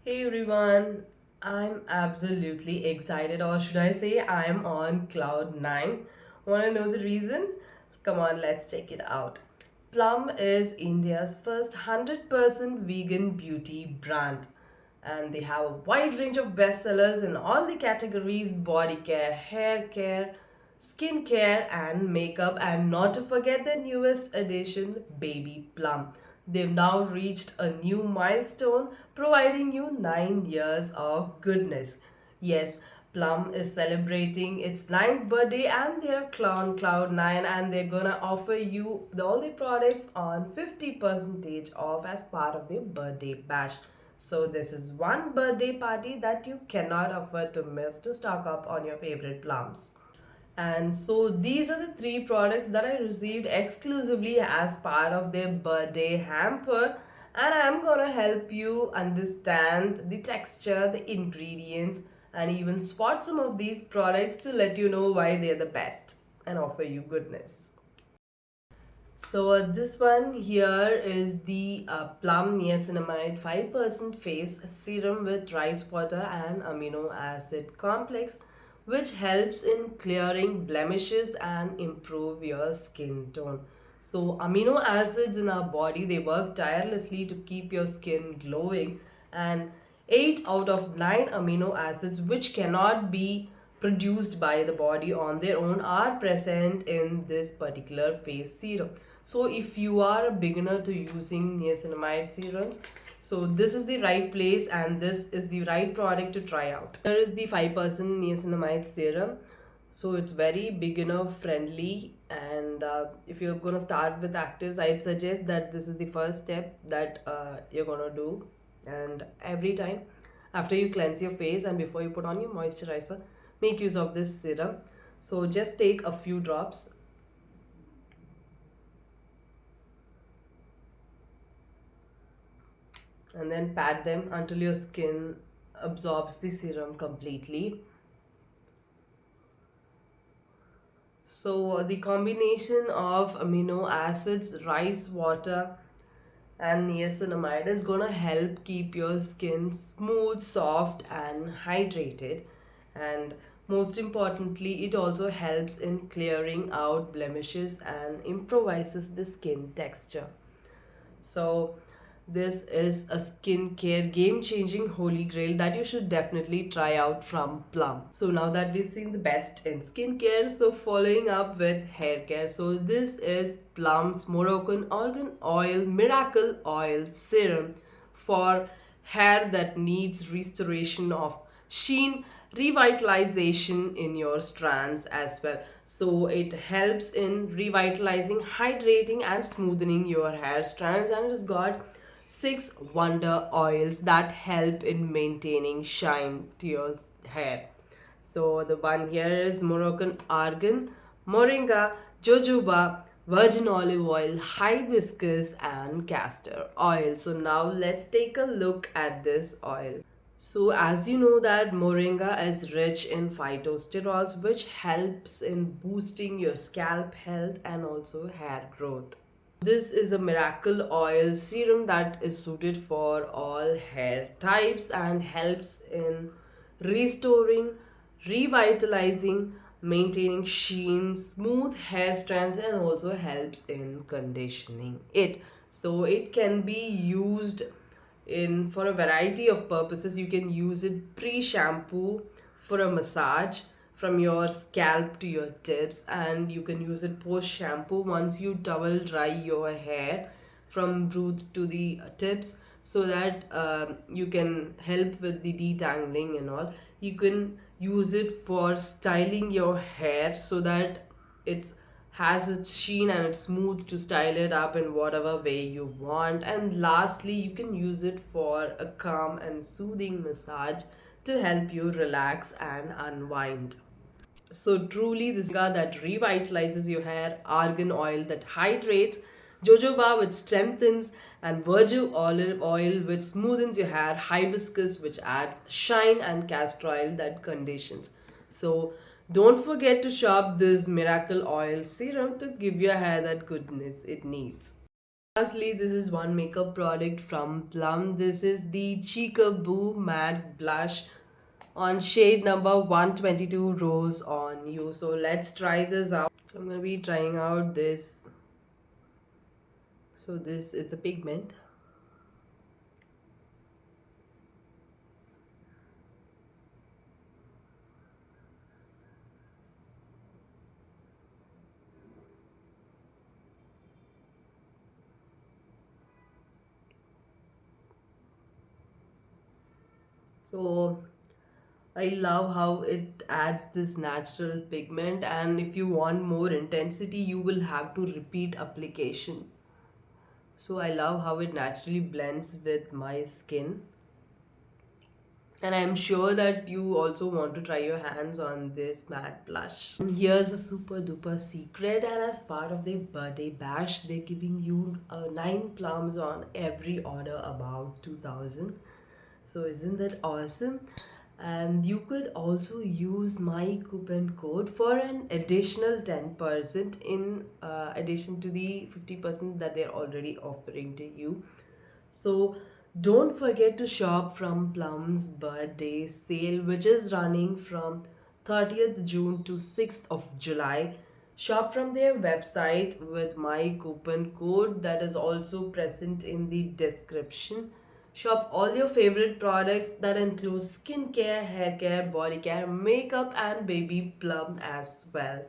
Hey everyone, I'm absolutely excited, or should I say, I'm on cloud 9. Want to know the reason? Come on, let's check it out. Plum is India's first 100% vegan beauty brand, and they have a wide range of bestsellers in all the categories: body care, hair care, skin care, and makeup, and not to forget the newest addition, Baby Plum. They've now reached a new milestone, providing you 9 years of goodness. Yes, Plum is celebrating its ninth birthday and they're on cloud 9, and they're gonna offer you all the products on 50% off as part of their birthday bash. So this is one birthday party that you cannot afford to miss to stock up on your favorite plums. And so these are the three products that I received exclusively as part of their birthday hamper. And I'm gonna help you understand the texture, the ingredients, and even spot some of these products to let you know why they're the best and offer you goodness. So this one here is the Plum Niacinamide 5% face serum with rice water and amino acid complex, which helps in clearing blemishes and improve your skin tone. So amino acids in our body, they work tirelessly to keep your skin glowing, and 8 out of 9 amino acids which cannot be produced by the body on their own are present in this particular face serum. So if you are a beginner to using niacinamide serums, so this is the right place and this is the right product to try out. Here is the 5% niacinamide serum. So it's very beginner friendly, and if you're gonna start with actives, I'd suggest that this is the first step that you're gonna do. And every time after you cleanse your face and before you put on your moisturizer, make use of this serum. So just take a few drops and then pat them until your skin absorbs the serum completely. So the combination of amino acids, rice water, and niacinamide is gonna help keep your skin smooth, soft, and hydrated. And most importantly, it also helps in clearing out blemishes and improvises the skin texture. So this is a skincare game-changing holy grail that you should definitely try out from Plum. So now that we've seen the best in skincare, so following up with hair care. So this is Plum's Moroccan Argan Oil Miracle Oil Serum for hair that needs restoration of sheen, revitalization in your strands as well. So it helps in revitalizing, hydrating, and smoothing your hair strands, and it's got 6 wonder oils that help in maintaining shine to your hair. So the one here is Moroccan argan, moringa, jojoba, virgin olive oil, hibiscus, and castor oil. So now let's take a look at this oil. So as you know that moringa is rich in phytosterols, which helps in boosting your scalp health and also hair growth. This is a miracle oil serum that is suited for all hair types and helps in restoring, revitalizing, maintaining sheen, smooth hair strands, and also helps in conditioning it. So it can be used in for a variety of purposes. You can use it pre-shampoo for a massage from your scalp to your tips, and you can use it post shampoo once you towel dry your hair from root to the tips, so that you can help with the detangling and all. You can use it for styling your hair so that it's has its sheen and it's smooth to style it up in whatever way you want. And lastly, you can use it for a calm and soothing massage to help you relax and unwind. So truly this that revitalizes your hair, argan oil that hydrates, jojoba which strengthens, and virgin olive oil which smoothens your hair, hibiscus which adds shine, and castor oil that conditions. So don't forget to shop this miracle oil serum to give your hair that goodness it needs. Lastly, this is one makeup product from Plum. This is the Cheekaboo Matte Blush on shade number 122 Rose on You. So let's try this out. So I'm going to be trying out this. So this is the pigment. So I love how it adds this natural pigment, and if you want more intensity you will have to repeat application. So I love how it naturally blends with my skin, and I'm sure that you also want to try your hands on this matte blush. And here's a super duper secret, and as part of their birthday bash they're giving you 9 plums on every order about 2000. So isn't that awesome? And you could also use my coupon code for an additional 10% in addition to the 50% that they're already offering to you. So don't forget to shop from Plum's birthday sale, which is running from 30th June to 6th of July. Shop from their website with my coupon code that is also present in the description. Shop all your favorite products that include skincare, hair care, body care, makeup, and baby Plum as well.